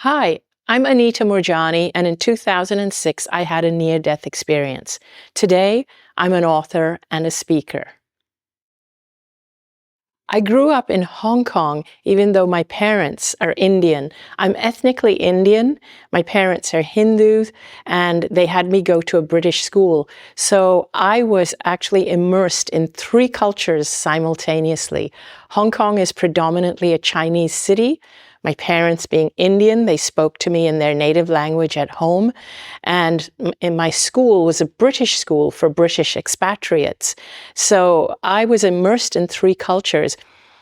Hi, I'm Anita Moorjani, and in 2006, I had a near-death experience. Today, I'm an author and a speaker. I grew up in Hong Kong, even though my parents are Indian. I'm ethnically Indian. My parents are Hindus, and they had me go to a British school. So I was actually immersed in 3 cultures simultaneously. Hong Kong is predominantly a Chinese city. My parents being Indian, they spoke to me in their native language at home. And in my school was a British school for British expatriates. So I was immersed in 3 cultures,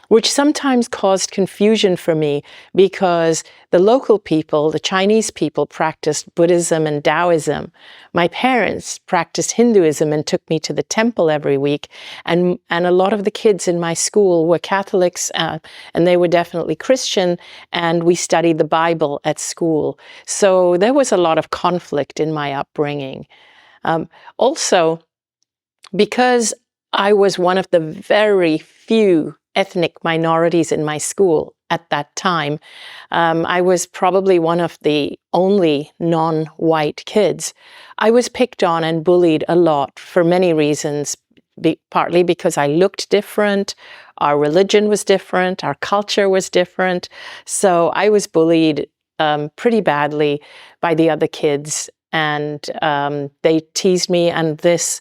which sometimes caused confusion for me because the local people, the Chinese people, practiced Buddhism and Taoism. My parents practiced Hinduism and took me to the temple every week. And a lot of the kids in my school were Catholics, and they were definitely Christian, and we studied the Bible at school. So there was a lot of conflict in my upbringing. Also, because I was one of the very few ethnic minorities in my school at that time, I was probably one of the only non-white kids. I was picked on and bullied a lot for many reasons, partly because I looked different, our religion was different, our culture was different. So I was bullied pretty badly by the other kids, and they teased me, and this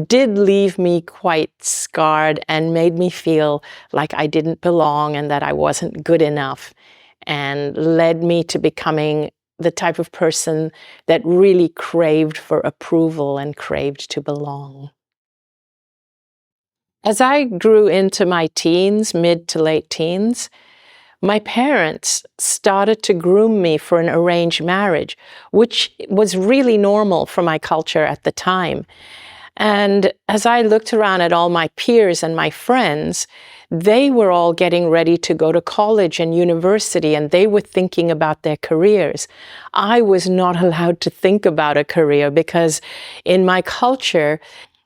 did leave me quite scarred and made me feel like I didn't belong and that I wasn't good enough, and led me to becoming the type of person that really craved for approval and craved to belong. As I grew into my teens, mid to late teens, my parents started to groom me for an arranged marriage, which was really normal for my culture at the time. And as I looked around at all my peers and my friends, they were all getting ready to go to college and university, and they were thinking about their careers. I was not allowed to think about a career because in my culture,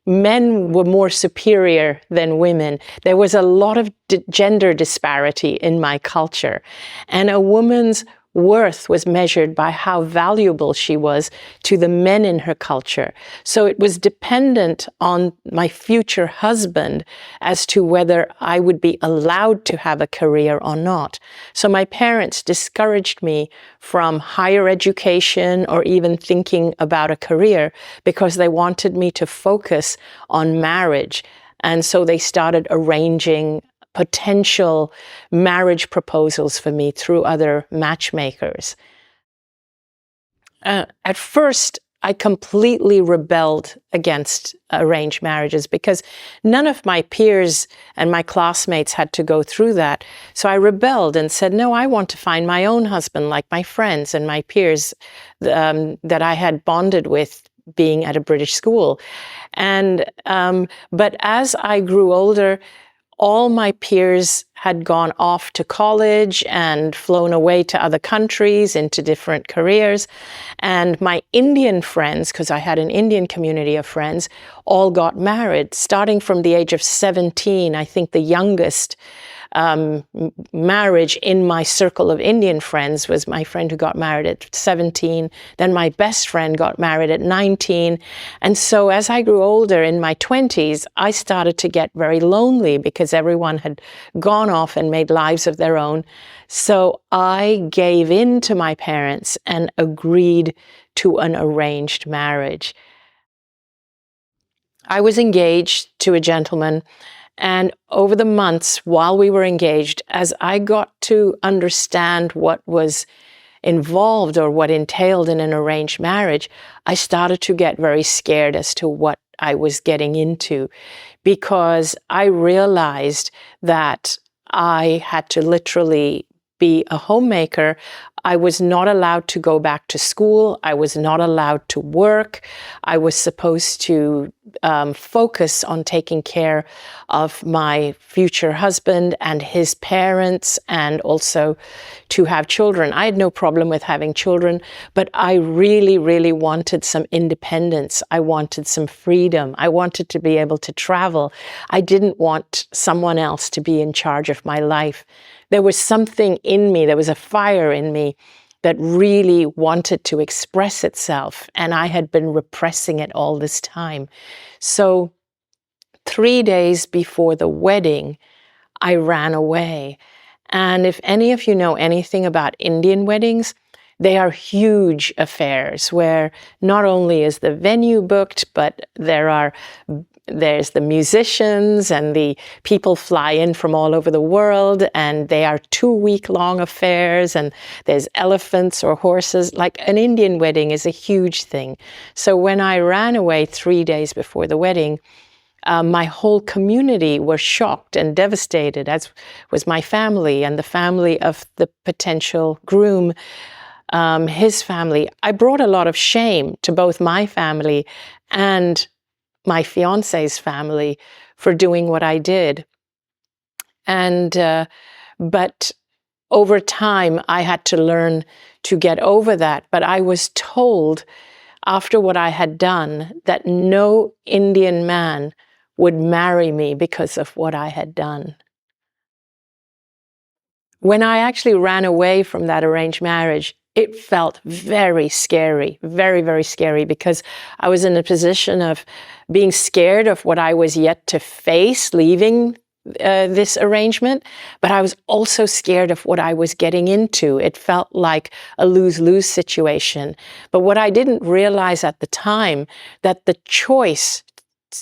men were more superior than women. There was a lot of gender disparity in my culture, and a woman's worth was measured by how valuable she was to the men in her culture. So it was dependent on my future husband as to whether I would be allowed to have a career or not. So my parents discouraged me from higher education or even thinking about a career because they wanted me to focus on marriage. And so they started arranging potential marriage proposals for me through other matchmakers. At first, I completely rebelled against arranged marriages because none of my peers and my classmates had to go through that. So I rebelled and said, no, I want to find my own husband like my friends and my peers that I had bonded with being at a British school. And but as I grew older, all my peers had gone off to college and flown away to other countries into different careers. And my Indian friends, because I had an Indian community of friends, all got married. Starting from the age of 17, I think the youngest marriage in my circle of Indian friends was my friend who got married at 17. Then my best friend got married at 19. And so as I grew older in my 20s, I started to get very lonely because everyone had gone off and made lives of their own. So I gave in to my parents and agreed to an arranged marriage. I was engaged to a gentleman, and over the months while we were engaged, as I got to understand what was involved or what entailed in an arranged marriage, I started to get very scared as to what I was getting into, because I realized that I had to literally be a homemaker. I was not allowed to go back to school. I was not allowed to work. I was supposed to focus on taking care of my future husband and his parents, and also to have children. I had no problem with having children, but I really, really wanted some independence. I wanted some freedom. I wanted to be able to travel. I didn't want someone else to be in charge of my life. There was something in me, there was a fire in me that really wanted to express itself, and I had been repressing it all this time. So 3 days before the wedding, I ran away. And if any of you know anything about Indian weddings, they are huge affairs where not only is the venue booked, but there's the musicians and the people fly in from all over the world, and they are 2-week-long affairs, and there's elephants or horses. Like, an Indian wedding is a huge thing. So when I ran away 3 days before the wedding, my whole community was shocked and devastated, as was my family and the family of the potential groom, his family. I brought a lot of shame to both my family and my fiance's family for doing what I did. And, but over time, I had to learn to get over that. But I was told after what I had done that no Indian man would marry me because of what I had done. When I actually ran away from that arranged marriage, it felt very scary, very, very scary, because I was in a position of being scared of what I was yet to face leaving this arrangement, but I was also scared of what I was getting into. It felt like a lose-lose situation. But what I didn't realize at the time, that the choice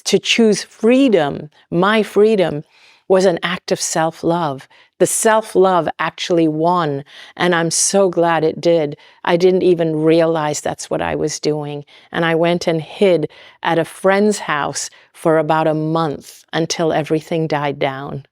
to choose freedom, my freedom, was an act of self-love. The self-love actually won, and I'm so glad it did. I didn't even realize that's what I was doing. And I went and hid at a friend's house for about a month until everything died down.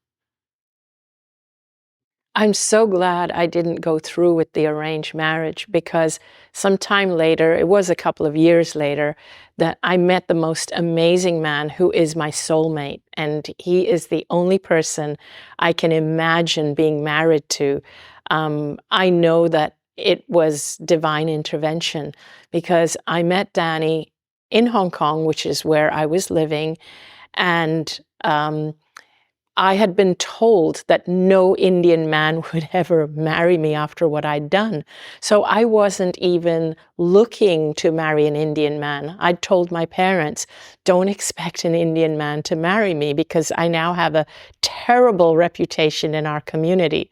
I'm so glad I didn't go through with the arranged marriage, because sometime later, it was a couple of years later, that I met the most amazing man who is my soulmate. And he is the only person I can imagine being married to. I know that it was divine intervention, because I met Danny in Hong Kong, which is where I was living, and I had been told that no Indian man would ever marry me after what I'd done. So I wasn't even looking to marry an Indian man. I'd told my parents, don't expect an Indian man to marry me, because I now have a terrible reputation in our community.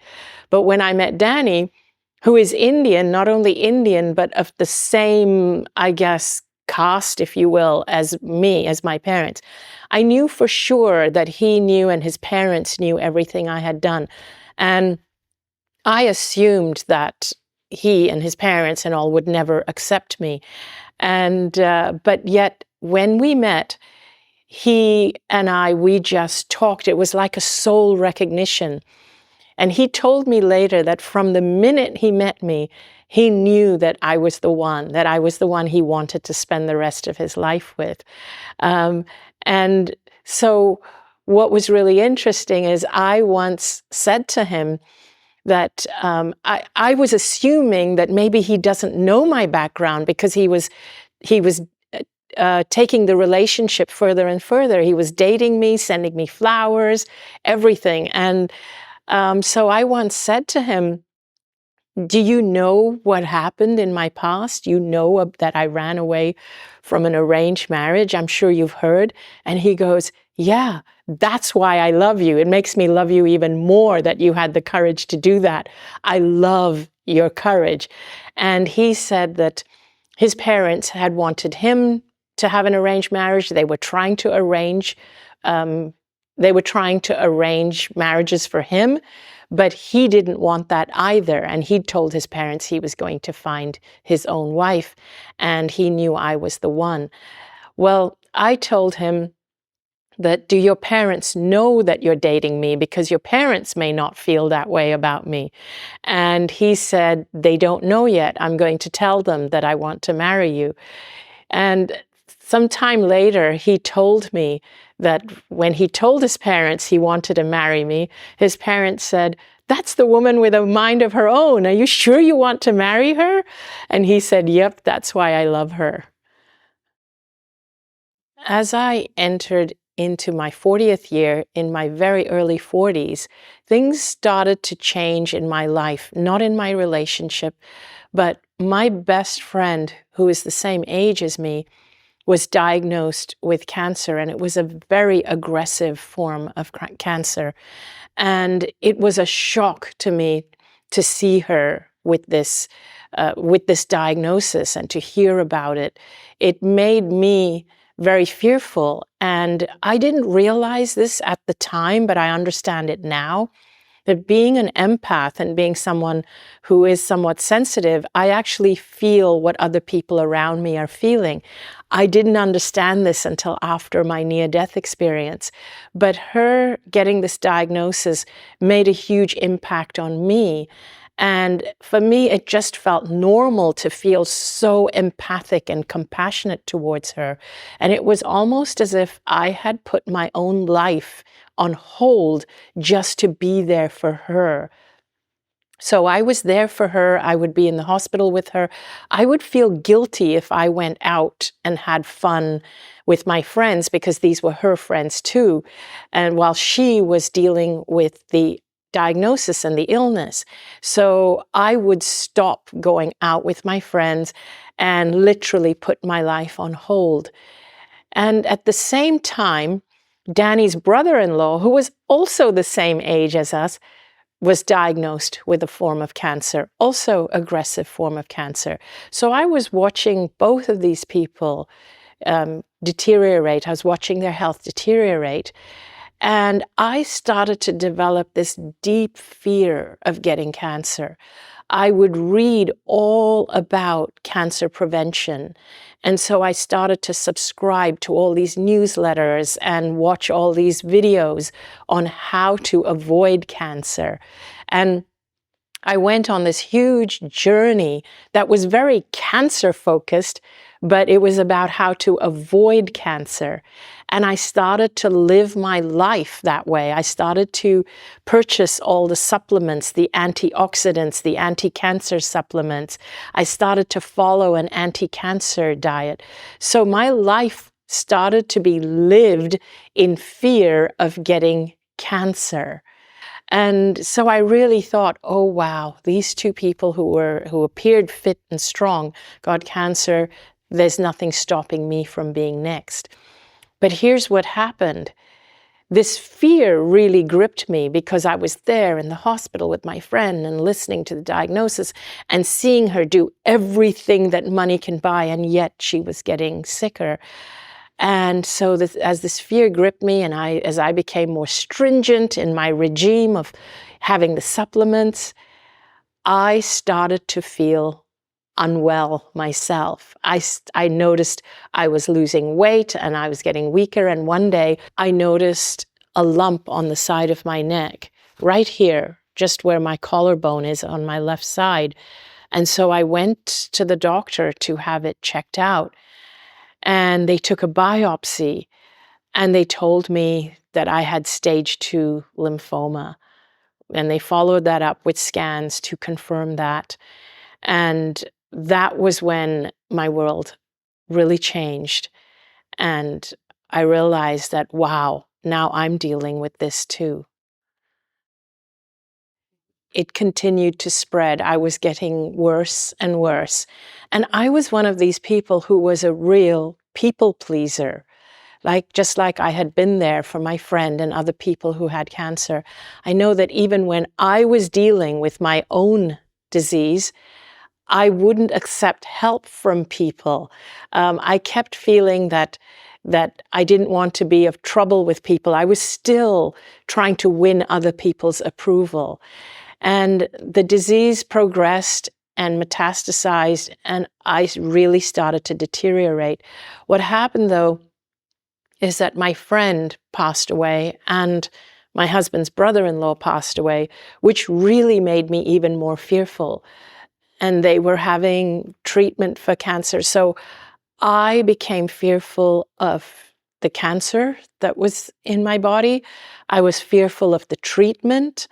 But when I met Danny, who is Indian, not only Indian, but of the same, I guess, caste, if you will, as me, as my parents, I knew for sure that he knew and his parents knew everything I had done. And I assumed that he and his parents and all would never accept me. And, but yet when we met, he and we just talked. It was like a soul recognition. And he told me later that from the minute he met me, he knew that I was the one he wanted to spend the rest of his life with. And so what was really interesting is I once said to him that I was assuming that maybe he doesn't know my background, because he was taking the relationship further and further. He was dating me, sending me flowers, everything. And so I once said to him, do you know what happened in my past? You know that I ran away from an arranged marriage. I'm sure you've heard. And he goes, yeah, that's why I love you. It makes me love you even more that you had the courage to do that. I love your courage. And he said that his parents had wanted him to have an arranged marriage. They were trying to arrange marriages for him, but he didn't want that either. And he told his parents he was going to find his own wife, and he knew I was the one. Well, I told him that, do your parents know that you're dating me? Because your parents may not feel that way about me. And he said, they don't know yet. I'm going to tell them that I want to marry you. And sometime later, he told me that when he told his parents he wanted to marry me, his parents said, that's the woman with a mind of her own. Are you sure you want to marry her? And he said, yep, that's why I love her. As I entered into my 40th year, in my very early 40s, things started to change in my life, not in my relationship, but my best friend, who is the same age as me, was diagnosed with cancer, and it was a very aggressive form of cancer. And it was a shock to me to see her with this diagnosis and to hear about it. It made me very fearful, and I didn't realize this at the time, but I understand it now. That being an empath and being someone who is somewhat sensitive, I actually feel what other people around me are feeling. I didn't understand this until after my near-death experience, but her getting this diagnosis made a huge impact on me. And for me, it just felt normal to feel so empathic and compassionate towards her. And it was almost as if I had put my own life on hold just to be there for her. So I was there for her. I would be in the hospital with her. I would feel guilty if I went out and had fun with my friends, because these were her friends too. And while she was dealing with the diagnosis and the illness. So I would stop going out with my friends and literally put my life on hold. And at the same time, Danny's brother-in-law, who was also the same age as us, was diagnosed with a form of cancer, also aggressive form of cancer. So I was watching both of these people deteriorate. I was watching their health deteriorate. And I started to develop this deep fear of getting cancer. I would read all about cancer prevention. And so I started to subscribe to all these newsletters and watch all these videos on how to avoid cancer. And I went on this huge journey that was very cancer focused, but it was about how to avoid cancer. And I started to live my life that way. I started to purchase all the supplements, the antioxidants, the anti-cancer supplements. I started to follow an anti-cancer diet. So my life started to be lived in fear of getting cancer. And so I really thought, oh, wow, these two people who appeared fit and strong got cancer. There's nothing stopping me from being next. But here's what happened. This fear really gripped me because I was there in the hospital with my friend and listening to the diagnosis and seeing her do everything that money can buy, and yet she was getting sicker. And so as this fear gripped me, and as I became more stringent in my regime of having the supplements, I started to feel unwell myself. I noticed I was losing weight and I was getting weaker. And one day I noticed a lump on the side of my neck, right here, just where my collarbone is on my left side. And so I went to the doctor to have it checked out. And they took a biopsy, and they told me that I had stage 2 lymphoma. And they followed that up with scans to confirm that. And that was when my world really changed. And I realized that, wow, now I'm dealing with this too. It continued to spread. I was getting worse and worse. And I was one of these people who was a real people pleaser. Just like I had been there for my friend and other people who had cancer. I know that even when I was dealing with my own disease, I wouldn't accept help from people. I kept feeling that I didn't want to be of trouble with people. I was still trying to win other people's approval. And the disease progressed and metastasized, and I really started to deteriorate. What happened, though, is that my friend passed away and my husband's brother-in-law passed away, which really made me even more fearful. And they were having treatment for cancer. So I became fearful of the cancer that was in my body. I was fearful of the treatment,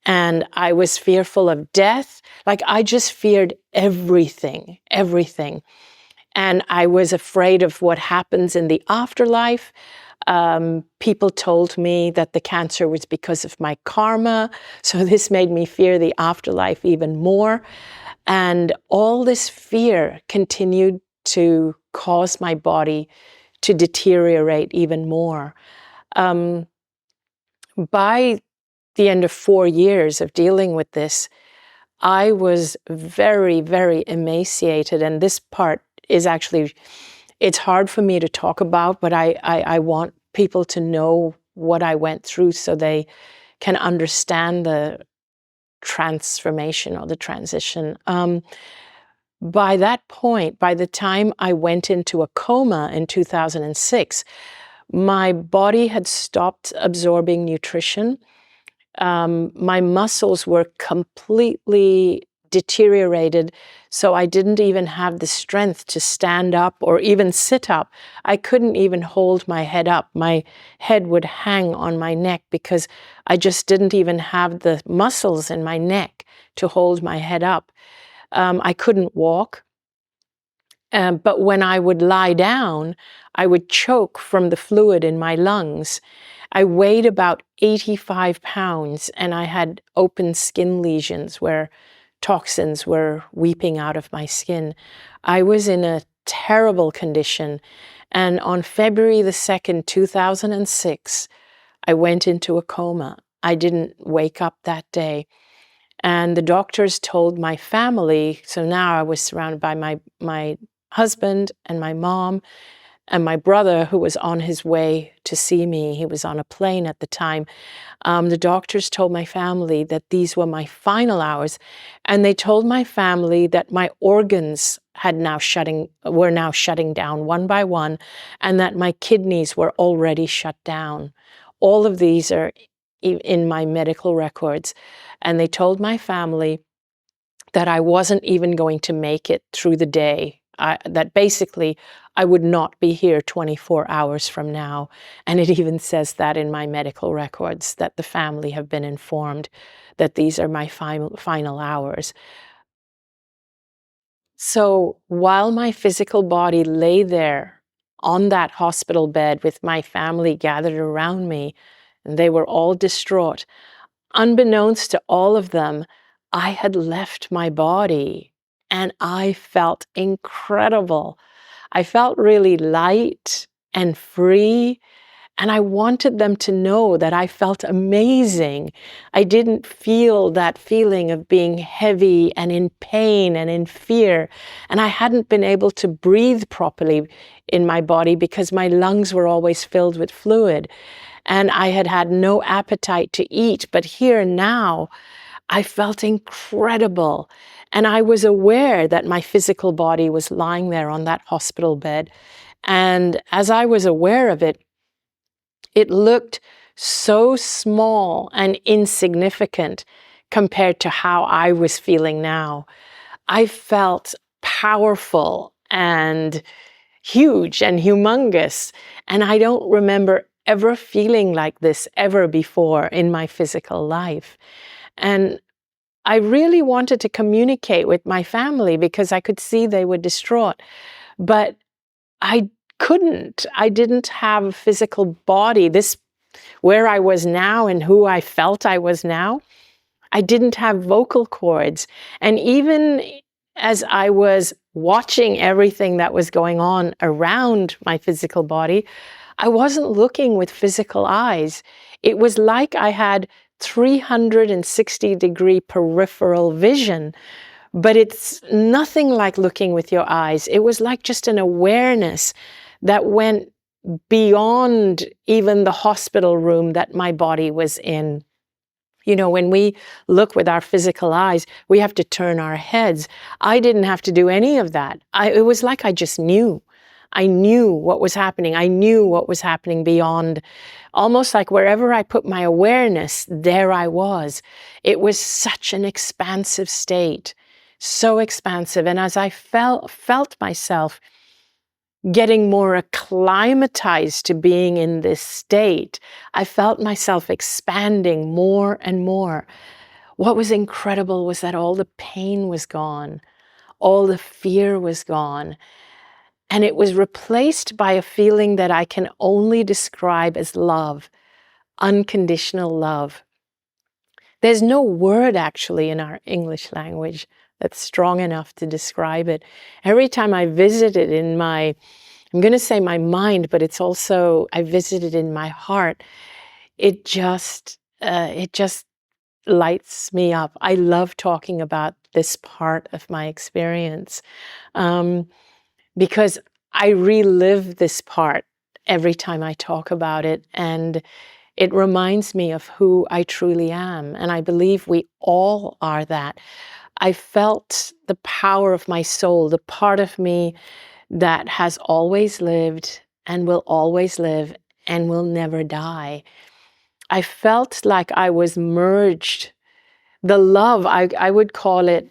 and I was fearful of death. Like, I just feared everything, everything. And I was afraid of what happens in the afterlife. People told me that the cancer was because of my karma. So this made me fear the afterlife even more. And all this fear continued to cause my body to deteriorate even more. By the end of 4 years of dealing with this, I was very, very emaciated. And this part is actually, it's hard for me to talk about, but I want people to know what I went through so they can understand the transformation or the transition. By that point, by the time I went into a coma in 2006, my body had stopped absorbing nutrition. My muscles were completely deteriorated, so I didn't even have the strength to stand up or even sit up. I couldn't even hold my head up. My head would hang on my neck because I just didn't even have the muscles in my neck to hold my head up. I couldn't walk. But when I would lie down, I would choke from the fluid in my lungs. I weighed about 85 pounds and I had open skin lesions where toxins were weeping out of my skin. I was in a terrible condition. And on February the 2nd, 2006, I went into a coma. I didn't wake up that day. And the doctors told my family, so now I was surrounded by my husband and my mom and my brother, who was on his way to see me. He was on a plane at the time. The doctors told my family that these were my final hours, and they told my family that my organs were now shutting down one by one, and that my kidneys were already shut down. All of these are in my medical records, and they told my family that I wasn't even going to make it through the day. That basically I would not be here 24 hours from now. And it even says that in my medical records, that the family have been informed that these are my final hours. So while my physical body lay there on that hospital bed with my family gathered around me, and they were all distraught, unbeknownst to all of them, I had left my body and I felt incredible. I felt really light and free, and I wanted them to know that I felt amazing. I didn't feel that feeling of being heavy and in pain and in fear, and I hadn't been able to breathe properly in my body because my lungs were always filled with fluid. And I had had no appetite to eat, but here now, I felt incredible. And I was aware that my physical body was lying there on that hospital bed. And as I was aware of it, it looked so small and insignificant compared to how I was feeling now. I felt powerful and huge and humongous. And I don't remember ever feeling like this ever before in my physical life. And I really wanted to communicate with my family because I could see they were distraught. But I couldn't. I didn't have a physical body. This, where I was now and who I felt I was now, I didn't have vocal cords. And even as I was watching everything that was going on around my physical body, I wasn't looking with physical eyes. It was like I had 360-degree peripheral vision, but it's nothing like looking with your eyes. It was like just an awareness that went beyond even the hospital room that my body was in. You know, when we look with our physical eyes, we have to turn our heads. I didn't have to do any of that. It was like I just knew. I knew what was happening. I knew what was happening beyond, almost like wherever I put my awareness, there I was. It was such an expansive state, so expansive. And as I felt myself getting more acclimatized to being in this state, I felt myself expanding more and more. What was incredible was that all the pain was gone, all the fear was gone, and it was replaced by a feeling that I can only describe as love, unconditional love. There's no word actually in our English language that's strong enough to describe it. Every time I visit it in my, I'm going to say my mind, but it's also, I visit it in my heart, it just lights me up. I love talking about this part of my experience because I relive this part every time I talk about it, and it reminds me of who I truly am. And I believe we all are that. I felt the power of my soul, the part of me that has always lived and will always live and will never die. I felt like I was merged. The love, I would call it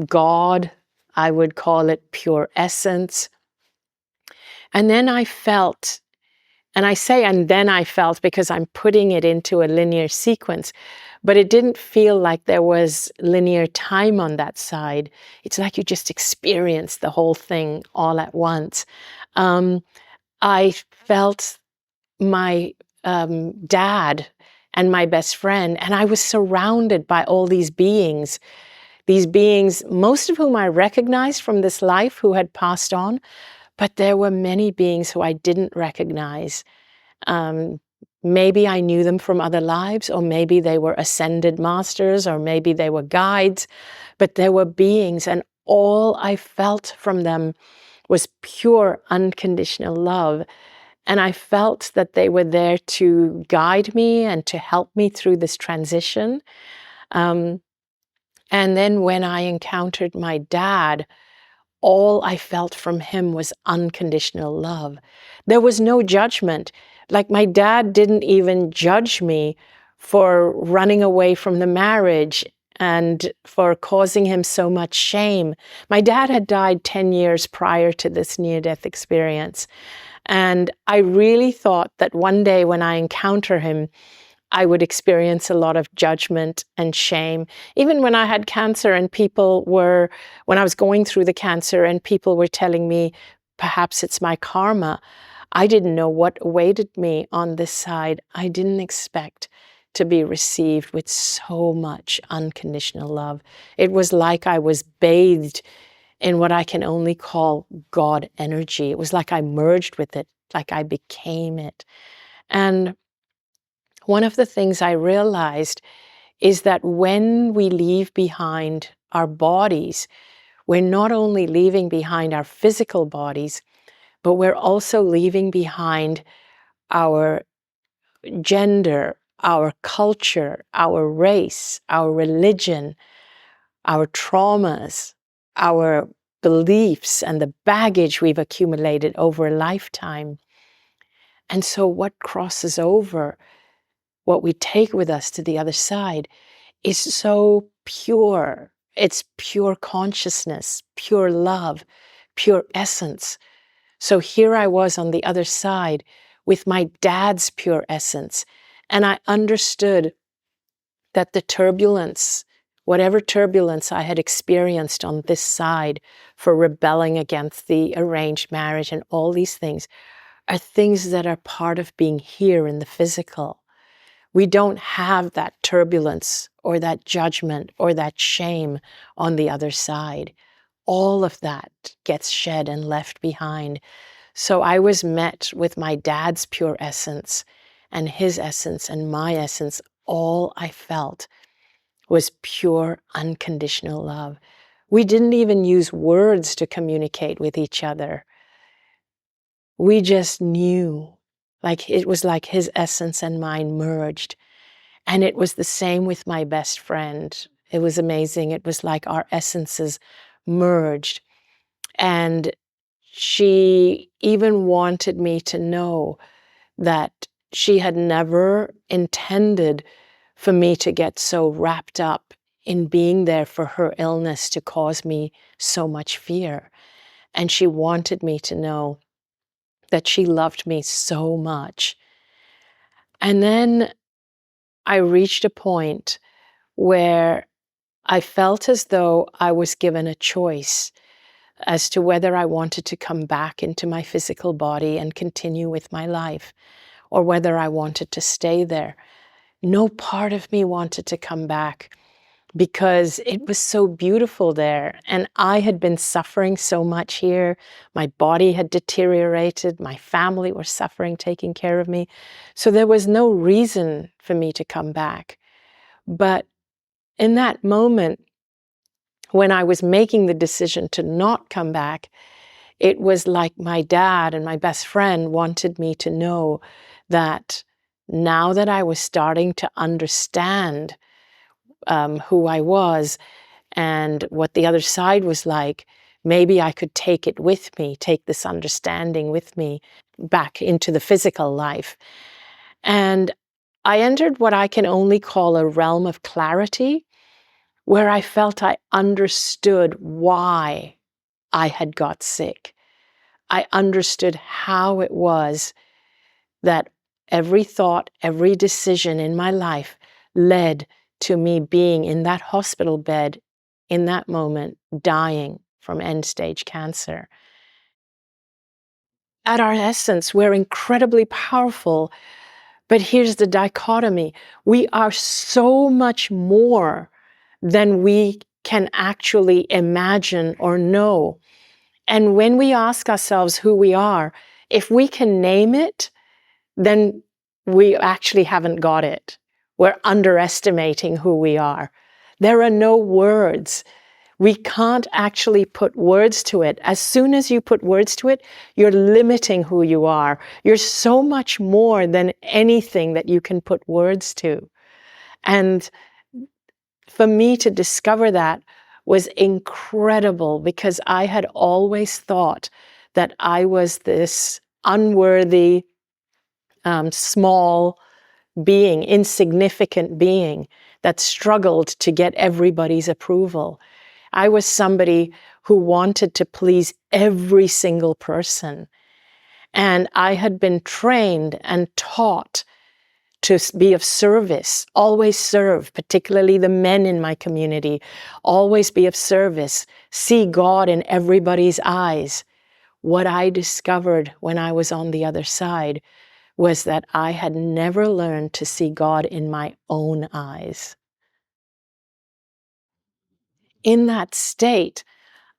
God, I would call it pure essence. And then I felt, and I say, and then I felt because I'm putting it into a linear sequence, but it didn't feel like there was linear time on that side. It's like you just experienced the whole thing all at once. I felt my dad and my best friend, and I was surrounded by all these beings, most of whom I recognized from this life who had passed on, but there were many beings who I didn't recognize. Maybe I knew them from other lives, or maybe they were ascended masters, or maybe they were guides, but there were beings, and all I felt from them was pure unconditional love. And I felt that they were there to guide me and to help me through this transition. And then when I encountered my dad, all I felt from him was unconditional love. There was no judgment. Like my dad didn't even judge me for running away from the marriage and for causing him so much shame. My dad had died 10 years prior to this near-death experience. And I really thought that one day when I encounter him, I would experience a lot of judgment and shame. Even when I had cancer and when I was going through the cancer and people were telling me, perhaps it's my karma, I didn't know what awaited me on this side. I didn't expect to be received with so much unconditional love. It was like I was bathed in what I can only call God energy. It was like I merged with it, like I became it. And one of the things I realized is that when we leave behind our bodies, we're not only leaving behind our physical bodies, but we're also leaving behind our gender, our culture, our race, our religion, our traumas, our beliefs, and the baggage we've accumulated over a lifetime. And so what crosses over, what we take with us to the other side, is so pure. It's pure consciousness, pure love, pure essence. So here I was on the other side with my dad's pure essence. And I understood that the turbulence, whatever turbulence I had experienced on this side for rebelling against the arranged marriage and all these things, are things that are part of being here in the physical. We don't have that turbulence or that judgment or that shame on the other side. All of that gets shed and left behind. So I was met with my dad's pure essence and his essence and my essence. All I felt was pure unconditional love. We didn't even use words to communicate with each other. We just knew, like it was like his essence and mine merged. And it was the same with my best friend. It was amazing. It was like our essences merged. And she even wanted me to know that she had never intended for me to get so wrapped up in being there for her illness to cause me so much fear. And she wanted me to know that she loved me so much. And then I reached a point where I felt as though I was given a choice as to whether I wanted to come back into my physical body and continue with my life, or whether I wanted to stay there. No part of me wanted to come back because it was so beautiful there. And I had been suffering so much here. My body had deteriorated. My family were suffering taking care of me. So there was no reason for me to come back. But in that moment, when I was making the decision to not come back, it was like my dad and my best friend wanted me to know that now that I was starting to understand who I was and what the other side was like, maybe I could take it with me, take this understanding with me back into the physical life. And I entered what I can only call a realm of clarity, where I felt I understood why I had got sick. I understood how it was that every thought, every decision in my life led to me being in that hospital bed in that moment, dying from end-stage cancer. At our essence, we're incredibly powerful, but here's the dichotomy. We are so much more than we can actually imagine or know. And when we ask ourselves who we are, if we can name it, then we actually haven't got it. We're underestimating who we are. There are no words. We can't actually put words to it. As soon as you put words to it, you're limiting who you are. You're so much more than anything that you can put words to. And for me to discover that was incredible, because I had always thought that I was this unworthy, small being, insignificant being that struggled to get everybody's approval. I was somebody who wanted to please every single person. And I had been trained and taught to be of service, always serve, particularly the men in my community, always be of service, see God in everybody's eyes. What I discovered when I was on the other side was that I had never learned to see God in my own eyes. In that state,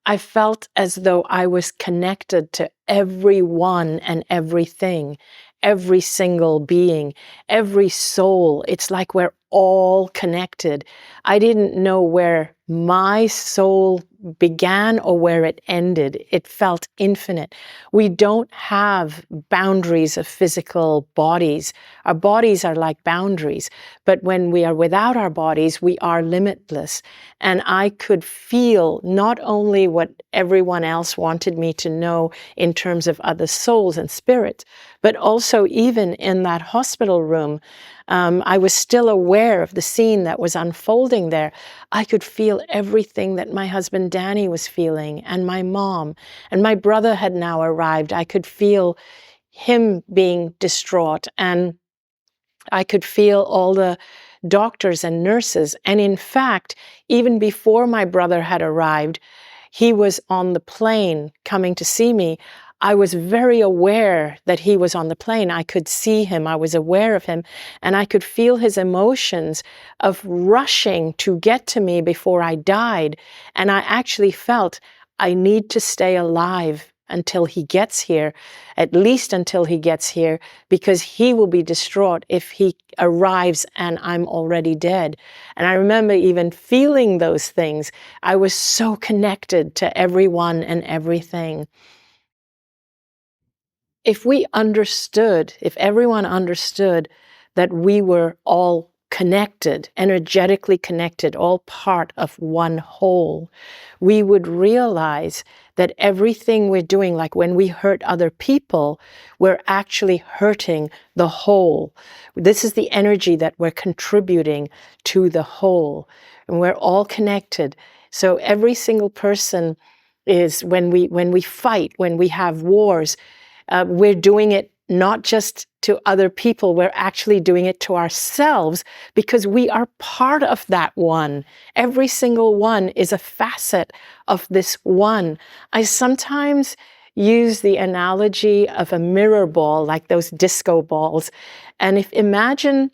I felt as though I was connected to everyone and everything, every single being, every soul. It's like we're all connected. I didn't know where my soul began or where it ended. It felt infinite. We don't have boundaries of physical bodies. Our bodies are like boundaries, but when we are without our bodies, we are limitless. And I could feel not only what everyone else wanted me to know in terms of other souls and spirits, but also even in that hospital room, I was still aware of the scene that was unfolding there. I could feel everything that my husband Danny was feeling, and my mom, and my brother had now arrived. I could feel him being distraught, and I could feel all the doctors and nurses. And in fact, even before my brother had arrived, he was on the plane coming to see me. I was very aware that he was on the plane. I could see him. I was aware of him. And I could feel his emotions of rushing to get to me before I died. And I actually felt I need to stay alive until he gets here, at least until he gets here, because he will be distraught if he arrives and I'm already dead. And I remember even feeling those things. I was so connected to everyone and everything. If we understood, if everyone understood that we were all connected, energetically connected, all part of one whole, we would realize that everything we're doing, like when we hurt other people, we're actually hurting the whole. This is the energy that we're contributing to the whole, and we're all connected. So every single person is, when we fight, when we have wars, we're doing it not just to other people, we're actually doing it to ourselves, because we are part of that one. Every single one is a facet of this one. I sometimes use the analogy of a mirror ball, like those disco balls. And imagine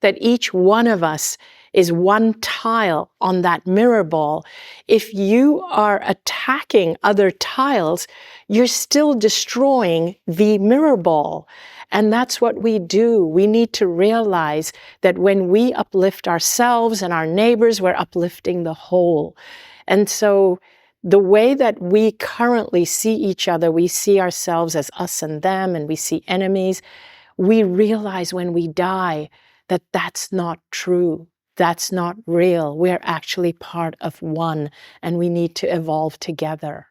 that each one of us is one tile on that mirror ball. If you are attacking other tiles, you're still destroying the mirror ball. And that's what we do. We need to realize that when we uplift ourselves and our neighbors, we're uplifting the whole. And so the way that we currently see each other, we see ourselves as us and them, and we see enemies. We realize when we die that that's not true. That's not real. We're actually part of one, and we need to evolve together.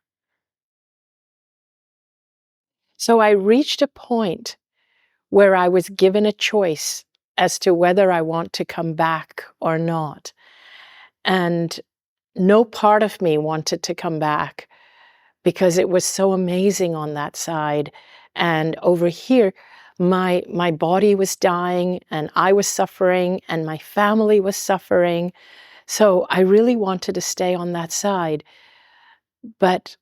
So I reached a point where I was given a choice as to whether I want to come back or not. And no part of me wanted to come back, because it was so amazing on that side. And over here, my body was dying, and I was suffering, and my family was suffering. So I really wanted to stay on that side. But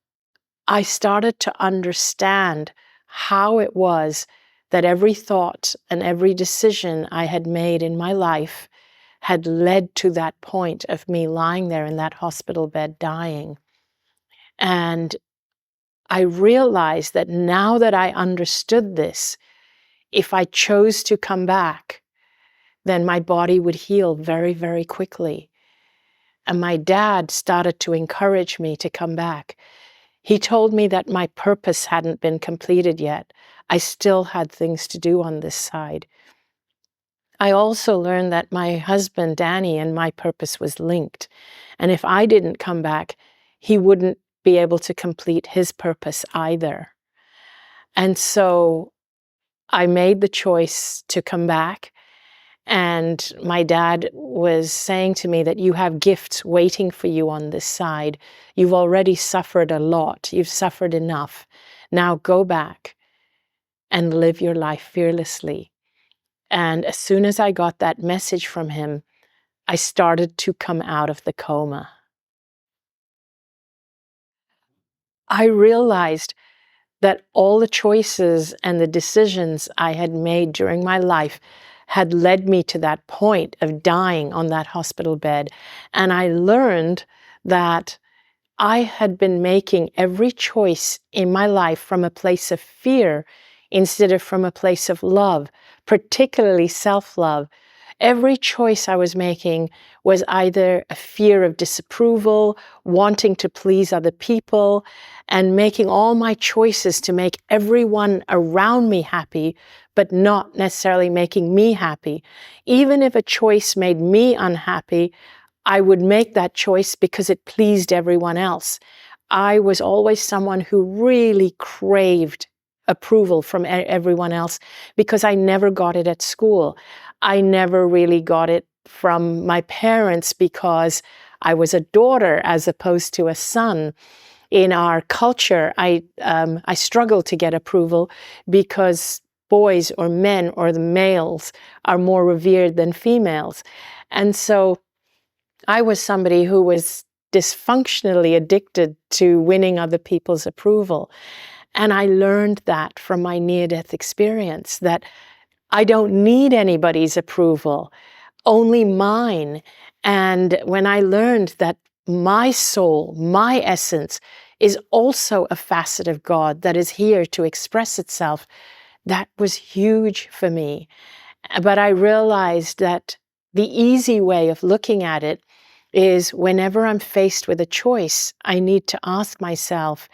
I started to understand how it was that every thought and every decision I had made in my life had led to that point of me lying there in that hospital bed dying. And I realized that now that I understood this, if I chose to come back, then my body would heal very, very quickly. And my dad started to encourage me to come back. He told me that my purpose hadn't been completed yet. I still had things to do on this side. I also learned that my husband, Danny, and my purpose was linked. And if I didn't come back, he wouldn't be able to complete his purpose either. And so I made the choice to come back. And my dad was saying to me that you have gifts waiting for you on this side. You've already suffered a lot. You've suffered enough. Now go back and live your life fearlessly. And as soon as I got that message from him, I started to come out of the coma. I realized that all the choices and the decisions I had made during my life had led me to that point of dying on that hospital bed. And I learned that I had been making every choice in my life from a place of fear instead of from a place of love, particularly self-love. Every choice I was making was either a fear of disapproval, wanting to please other people, and making all my choices to make everyone around me happy, but not necessarily making me happy. Even if a choice made me unhappy, I would make that choice because it pleased everyone else. I was always someone who really craved approval from everyone else because I never got it at school. I never really got it from my parents because I was a daughter as opposed to a son. In our culture, I struggled to get approval because boys or men or the males are more revered than females. And so I was somebody who was dysfunctionally addicted to winning other people's approval. And I learned that from my near-death experience, that I don't need anybody's approval, only mine. And when I learned that my soul, my essence, is also a facet of God that is here to express itself, that was huge for me. But I realized that the easy way of looking at it is whenever I'm faced with a choice, I need to ask myself,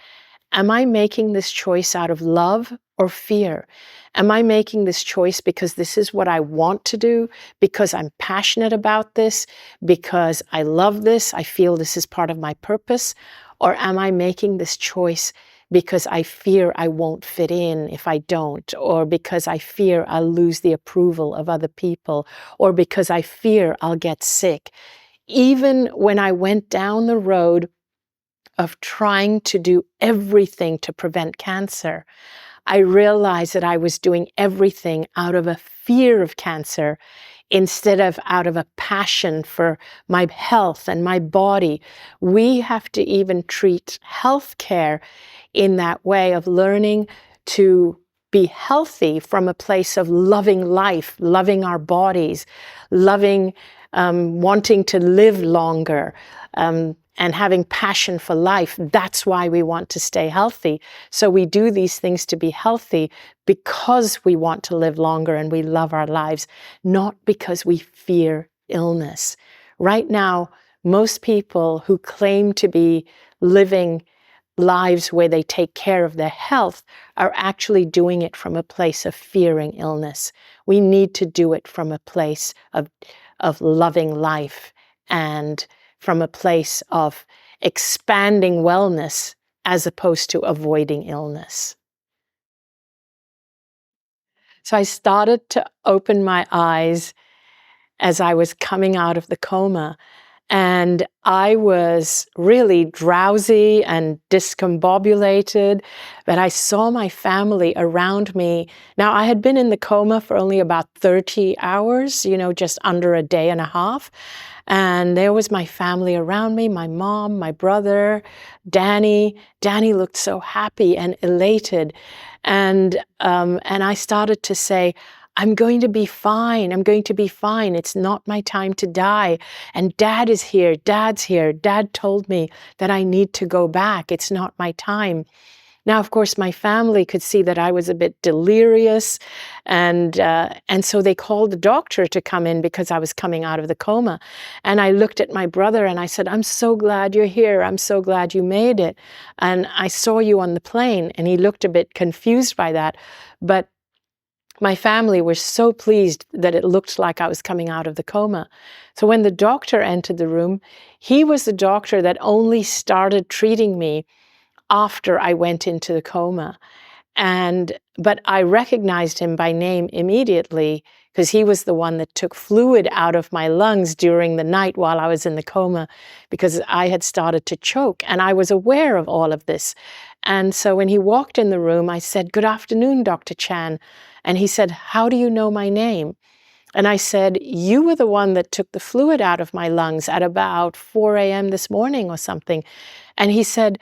am I making this choice out of love or fear? Am I making this choice because this is what I want to do, because I'm passionate about this, because I love this, I feel this is part of my purpose? Or am I making this choice because I fear I won't fit in if I don't, or because I fear I'll lose the approval of other people, or because I fear I'll get sick? Even when I went down the road of trying to do everything to prevent cancer, I realized that I was doing everything out of a fear of cancer instead of out of a passion for my health and my body. We have to even treat healthcare in that way of learning to be healthy from a place of loving life, loving our bodies, loving, wanting to live longer, and having passion for life. That's why we want to stay healthy. So we do these things to be healthy because we want to live longer and we love our lives, not because we fear illness. Right now, most people who claim to be living lives where they take care of their health are actually doing it from a place of fearing illness. We need to do it from a place of loving life and from a place of expanding wellness as opposed to avoiding illness. So I started to open my eyes as I was coming out of the coma. And I was really drowsy and discombobulated, but I saw my family around me. Now, I had been in the coma for only about 30 hours, just under a day and a half. And there was my family around me, my mom, my brother, Danny. Danny looked so happy and elated. And I started to say, I'm going to be fine. I'm going to be fine. It's not my time to die. And Dad is here. Dad's here. Dad told me that I need to go back. It's not my time. Now, of course, my family could see that I was a bit delirious, and so they called the doctor to come in because I was coming out of the coma. And I looked at my brother and I said, I'm so glad you're here. I'm so glad you made it. And I saw you on the plane. And he looked a bit confused by that. But my family were so pleased that it looked like I was coming out of the coma. So when the doctor entered the room, he was the doctor that only started treating me after I went into the coma. But I recognized him by name immediately because he was the one that took fluid out of my lungs during the night while I was in the coma because I had started to choke, and I was aware of all of this. And so when he walked in the room, I said, "Good afternoon, Dr. Chan." And he said, "How do you know my name?" And I said, "You were the one that took the fluid out of my lungs at about 4 a.m. this morning or something." And he said,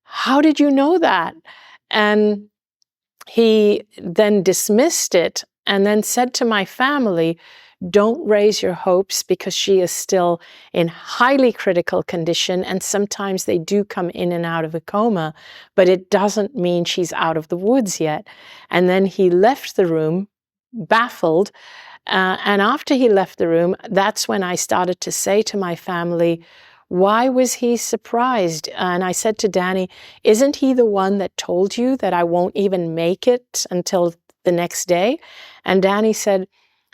"How did you know that?" And he then dismissed it and then said to my family, "Don't raise your hopes because she is still in highly critical condition, and sometimes they do come in and out of a coma, but it doesn't mean she's out of the woods yet." And then he left the room baffled. And after he left the room, that's when I started to say to my family, why was he surprised? And I said to Danny, isn't he the one that told you that I won't even make it until the next day? And Danny said,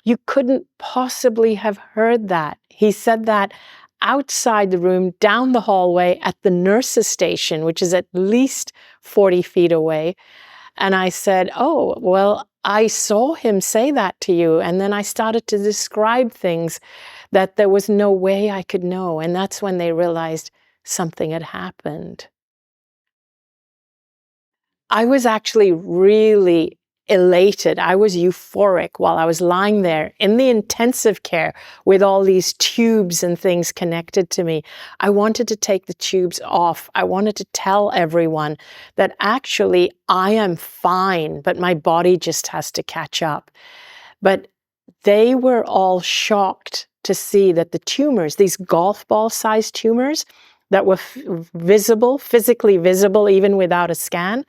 you couldn't possibly have heard that. He said that outside the room, down the hallway at the nurse's station, which is at least 40 feet away. And I said, oh, well, I saw him say that to you. And then I started to describe things that there was no way I could know. And that's when they realized something had happened. I was actually really elated. I was euphoric while I was lying there in the intensive care with all these tubes and things connected to me. I wanted to take the tubes off. I wanted to tell everyone that actually I am fine, but my body just has to catch up. But they were all shocked to see that the tumors, these golf ball sized tumors that were visible, physically visible even without a scan,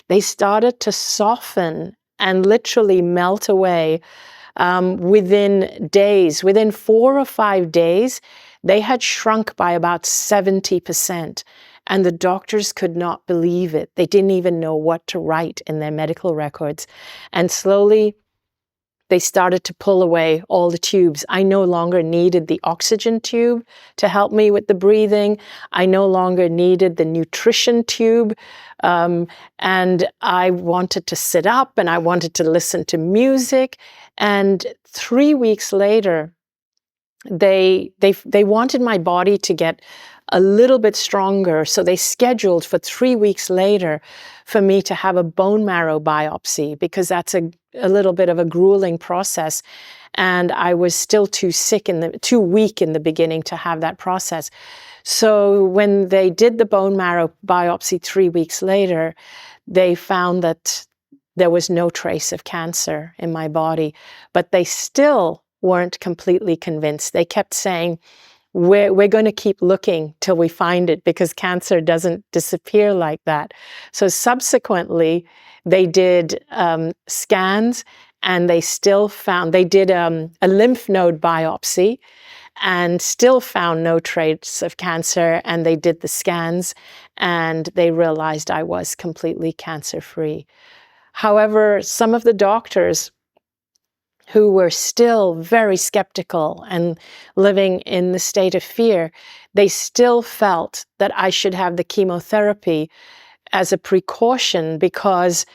they started to soften and literally melt away within days. Within 4 or 5 days, they had shrunk by about 70%. And the doctors could not believe it. They didn't even know what to write in their medical records. And slowly, they started to pull away all the tubes. I no longer needed the oxygen tube to help me with the breathing. I no longer needed the nutrition tube. And I wanted to sit up and I wanted to listen to music. And 3 weeks later, they wanted my body to get a little bit stronger. So they scheduled for 3 weeks later for me to have a bone marrow biopsy, because that's a little bit of a grueling process. And I was still too weak in the beginning to have that process. So when they did the bone marrow biopsy 3 weeks later, they found that there was no trace of cancer in my body, but they still weren't completely convinced. They kept saying, we're going to keep looking till we find it, because cancer doesn't disappear like that. So subsequently, they did scans, and they did a lymph node biopsy and still found no trace of cancer. And they did the scans and they realized I was completely cancer-free. However, some of the doctors who were still very skeptical and living in the state of fear, they still felt that I should have the chemotherapy as a precaution, because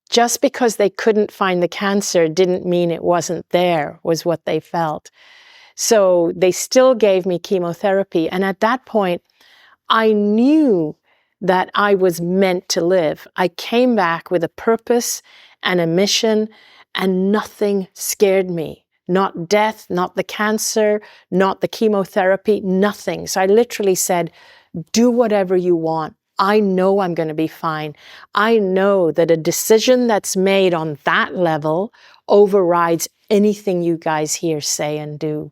just because they couldn't find the cancer didn't mean it wasn't there, was what they felt. So they still gave me chemotherapy. And at that point, I knew that I was meant to live. I came back with a purpose and a mission, and nothing scared me. Not death, not the cancer, not the chemotherapy, nothing. So I literally said, do whatever you want. I know I'm going to be fine. I know that a decision that's made on that level overrides anything you guys here say and do.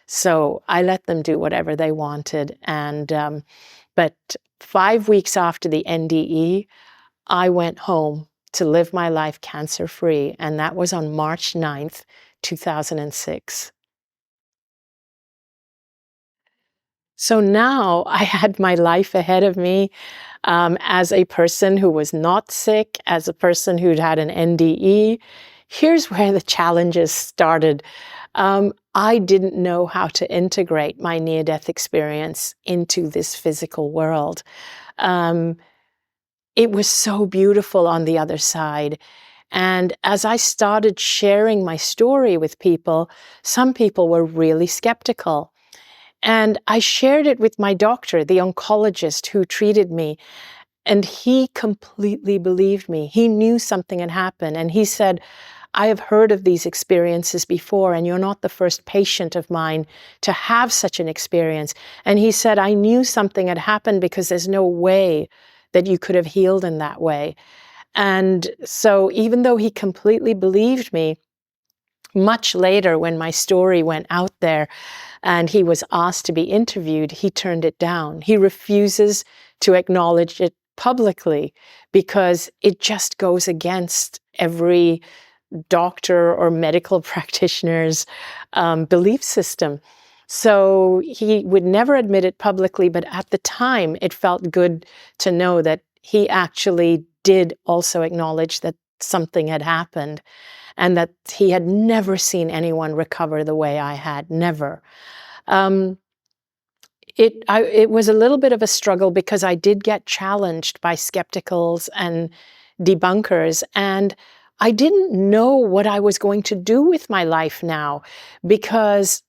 So I let them do whatever they wanted. And but 5 weeks after the NDE, I went home to live my life cancer-free, and that was on March 9th, 2006. So now I had my life ahead of me, as a person who was not sick, as a person who'd had an NDE. Here's where the challenges started. I didn't know how to integrate my near-death experience into this physical world. It was so beautiful on the other side. And as I started sharing my story with people, some people were really skeptical. And I shared it with my doctor, the oncologist who treated me, and he completely believed me. He knew something had happened, and he said, I have heard of these experiences before, and you're not the first patient of mine to have such an experience. And he said, I knew something had happened, because there's no way that you could have healed in that way. And so even though he completely believed me, much later when my story went out there and he was asked to be interviewed, he turned it down. He refuses to acknowledge it publicly because it just goes against every doctor or medical practitioner's belief system. So he would never admit it publicly, but at the time it felt good to know that he actually did also acknowledge that something had happened and that he had never seen anyone recover the way I had, never. It was a little bit of a struggle because I did get challenged by skepticals and debunkers, and I didn't know what I was going to do with my life now, because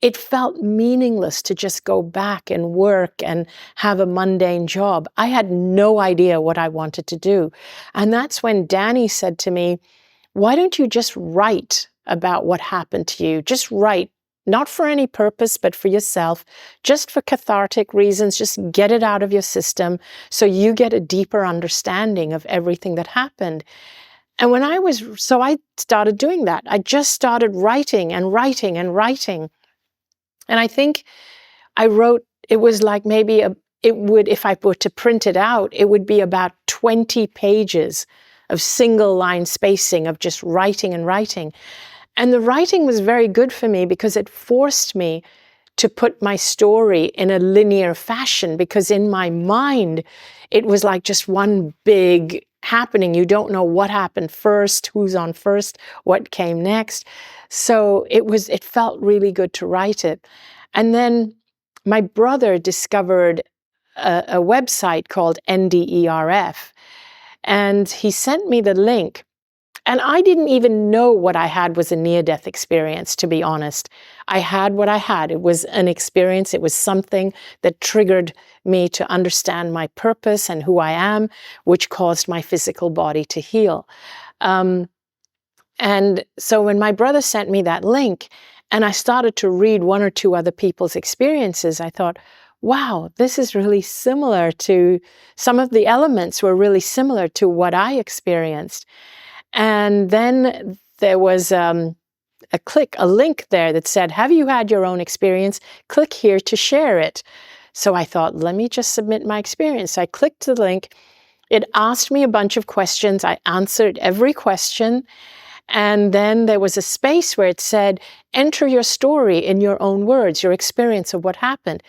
it felt meaningless to just go back and work and have a mundane job. I had no idea what I wanted to do. And that's when Danny said to me, why don't you just write about what happened to you? Just write, not for any purpose, but for yourself, just for cathartic reasons. Just get it out of your system so you get a deeper understanding of everything that happened. And so I started doing that. I just started writing and writing and writing. And I think I wrote, it was like maybe if I were to print it out, it would be about 20 pages of single line spacing of just writing and writing. And the writing was very good for me because it forced me to put my story in a linear fashion, because in my mind, it was like just one big happening. You don't know what happened first, who's on first, what came next. So it felt really good to write it. And then my brother discovered a website called NDERF, and he sent me the link. And I didn't even know what I had was a near-death experience, to be honest. I had what I had. It was an experience. It was something that triggered me to understand my purpose and who I am, which caused my physical body to heal. And so when my brother sent me that link and I started to read one or two other people's experiences, I thought, wow, this is really similar to, some of the elements were really similar to what I experienced. And then there was a link there that said, have you had your own experience? Click here to share it. So I thought, let me just submit my experience. I clicked the link. It asked me a bunch of questions. I answered every question. And then there was a space where it said, enter your story in your own words, your experience of what happened.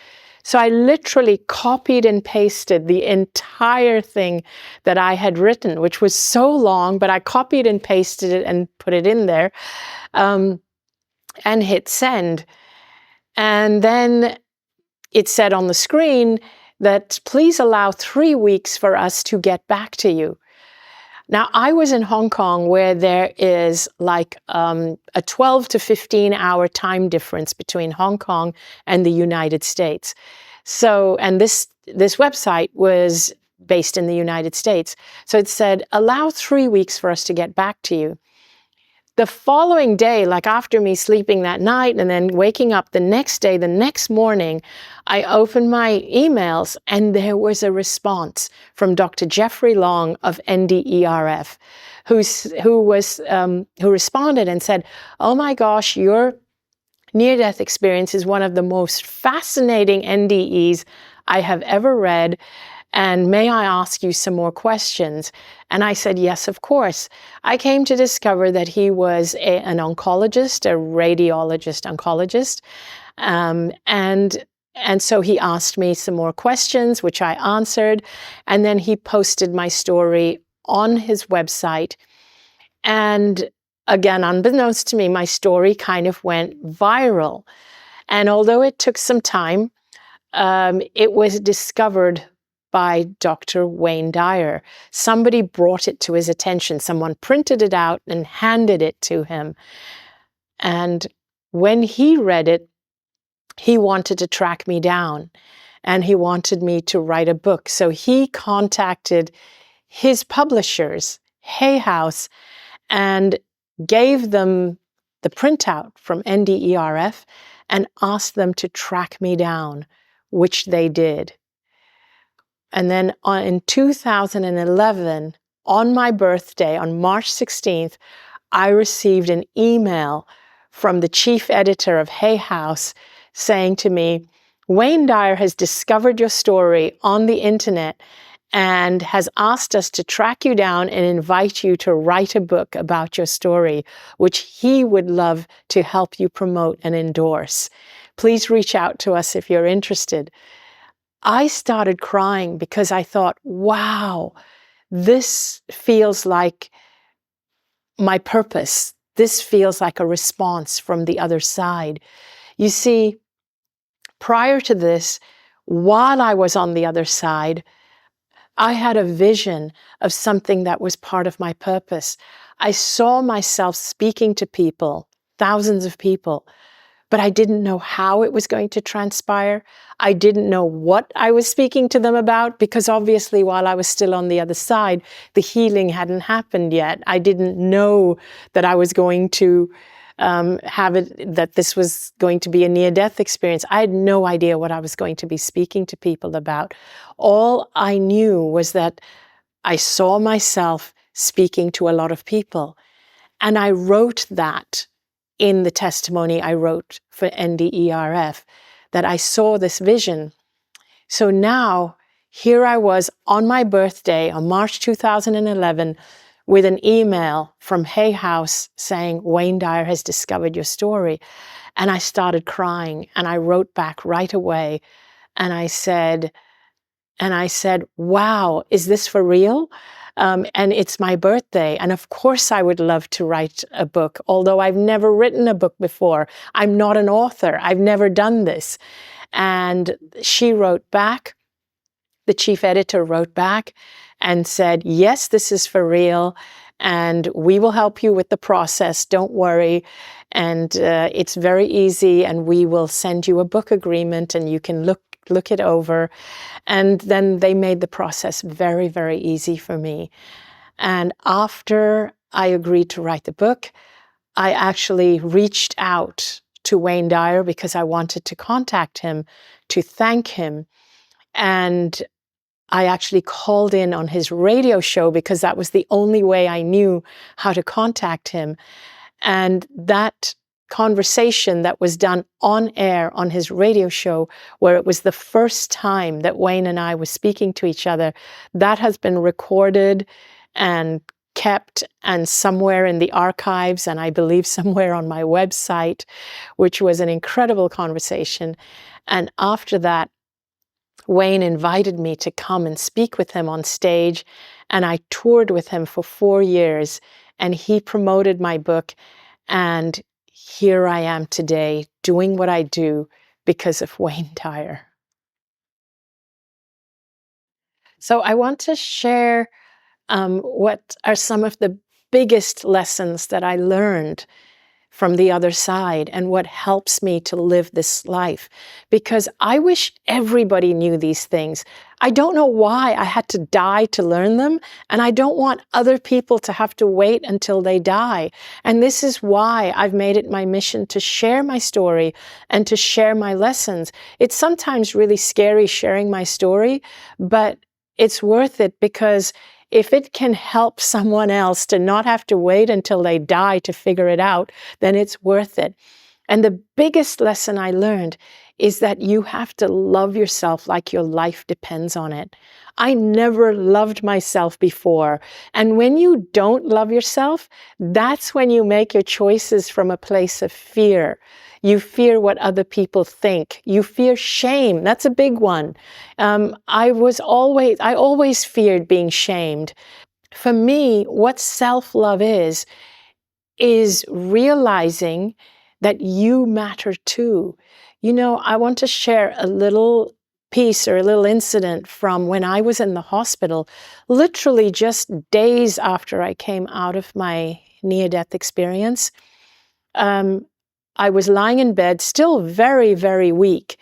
So I literally copied and pasted the entire thing that I had written, which was so long, but I copied and pasted it and put it in there, and hit send. And then it said on the screen that please allow 3 weeks for us to get back to you. Now, I was in Hong Kong, where there is like a 12 to 15 hour time difference between Hong Kong and the United States. So, and this website was based in the United States. So it said, allow 3 weeks for us to get back to you. The following day, like after me sleeping that night and then waking up the next day, the next morning, I opened my emails and there was a response from Dr. Jeffrey Long of NDERF, who responded and said, oh my gosh, your near-death experience is one of the most fascinating NDEs I have ever read. And may I ask you some more questions? And I said, yes, of course. I came to discover that he was an oncologist, a radiologist oncologist. And so he asked me some more questions, which I answered. And then he posted my story on his website. And again, unbeknownst to me, my story kind of went viral. And although it took some time, it was discovered by Dr. Wayne Dyer. Somebody brought it to his attention. Someone printed it out and handed it to him. And when he read it, he wanted to track me down and he wanted me to write a book. So he contacted his publishers, Hay House, and gave them the printout from NDERF and asked them to track me down, which they did. And then in 2011, on my birthday, on March 16th, I received an email from the chief editor of Hay House saying to me, Wayne Dyer has discovered your story on the internet and has asked us to track you down and invite you to write a book about your story, which he would love to help you promote and endorse. Please reach out to us if you're interested. I started crying because I thought, wow, this feels like my purpose. This feels like a response from the other side. You see, prior to this, while I was on the other side, I had a vision of something that was part of my purpose. I saw myself speaking to people, thousands of people, but I didn't know how it was going to transpire. I didn't know what I was speaking to them about, because obviously while I was still on the other side, the healing hadn't happened yet. I didn't know that I was going to that this was going to be a near-death experience. I had no idea what I was going to be speaking to people about. All I knew was that I saw myself speaking to a lot of people. And I wrote that in the testimony I wrote for NDERF, that I saw this vision. So now, here I was on my birthday, on March 2011, with an email from Hay House saying, Wayne Dyer has discovered your story. And I started crying, and I wrote back right away. And I said, wow, is this for real? And it's my birthday. And of course I would love to write a book, although I've never written a book before. I'm not an author. I've never done this. And she wrote back, the chief editor wrote back and said, yes, this is for real. And we will help you with the process. Don't worry. And it's very easy. And we will send you a book agreement, and you can look it over. And then they made the process very, very easy for me. And after I agreed to write the book, I actually reached out to Wayne Dyer because I wanted to contact him to thank him. And I actually called in on his radio show because that was the only way I knew how to contact him. And that conversation that was done on air on his radio show, where it was the first time that Wayne and I were speaking to each other, that has been recorded and kept, and somewhere in the archives, and I believe somewhere on my website, which was an incredible conversation. And after that, Wayne invited me to come and speak with him on stage, and I toured with him for 4 years, and he promoted my book. And here I am today doing what I do because of Wayne Dyer. So I want to share what are some of the biggest lessons that I learned from the other side and what helps me to live this life. Because I wish everybody knew these things. I don't know why I had to die to learn them, and I don't want other people to have to wait until they die. And this is why I've made it my mission to share my story and to share my lessons. It's sometimes really scary sharing my story, but it's worth it, because if it can help someone else to not have to wait until they die to figure it out, then it's worth it. And the biggest lesson I learned is that you have to love yourself like your life depends on it. I never loved myself before. And when you don't love yourself, that's when you make your choices from a place of fear. You fear what other people think. You fear shame. That's a big one. I always feared being shamed. For me, what self-love is realizing that you matter too. You know, I want to share a little piece or a little incident from when I was in the hospital, literally just days after I came out of my near-death experience. I was lying in bed, still very, very weak,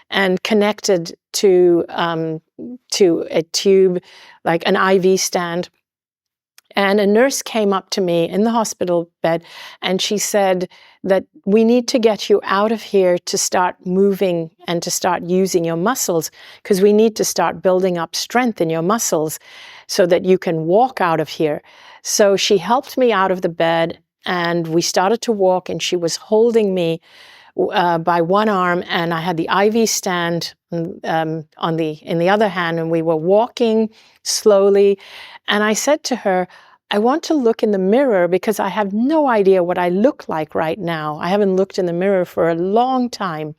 and connected to a tube, like an IV stand. And a nurse came up to me in the hospital bed, and she said that we need to get you out of here to start moving and to start using your muscles, because we need to start building up strength in your muscles so that you can walk out of here. So she helped me out of the bed, and we started to walk, and she was holding me by one arm, and I had the IV stand in the other hand, and we were walking slowly. And I said to her, I want to look in the mirror because I have no idea what I look like right now. I haven't looked in the mirror for a long time.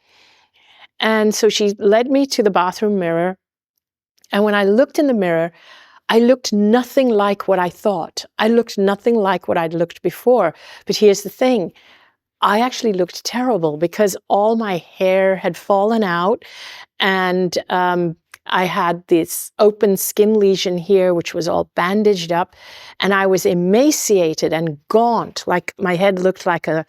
And so she led me to the bathroom mirror. And when I looked in the mirror, I looked nothing like what I thought. I looked nothing like what I'd looked before. But here's the thing. I actually looked terrible because all my hair had fallen out, and I had this open skin lesion here, which was all bandaged up, and I was emaciated and gaunt. Like my head looked like a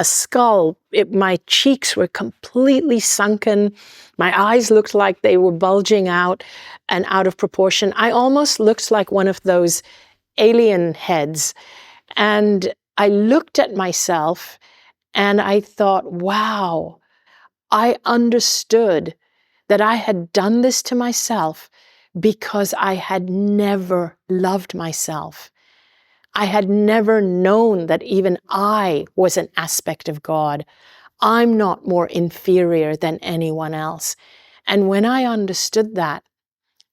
skull. My cheeks were completely sunken. My eyes looked like they were bulging out and out of proportion. I almost looked like one of those alien heads. And I looked at myself and I thought, wow, I understood that I had done this to myself because I had never loved myself. I had never known that even I was an aspect of God. I'm not more inferior than anyone else. And when I understood that,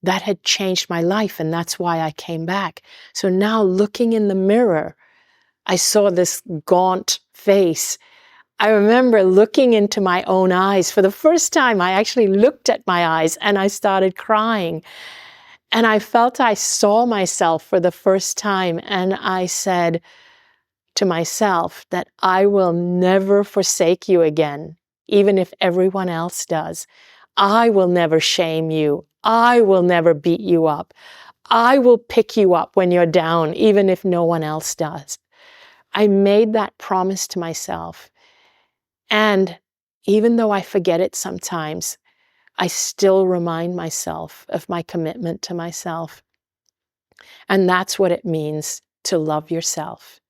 that had changed my life, and that's why I came back. So now looking in the mirror, I saw this gaunt face. I remember looking into my own eyes. For the first time, I actually looked at my eyes and I started crying. And I felt I saw myself for the first time. And I said to myself that I will never forsake you again, even if everyone else does. I will never shame you. I will never beat you up. I will pick you up when you're down, even if no one else does. I made that promise to myself. And even though I forget it sometimes, I still remind myself of my commitment to myself. And that's what it means to love yourself.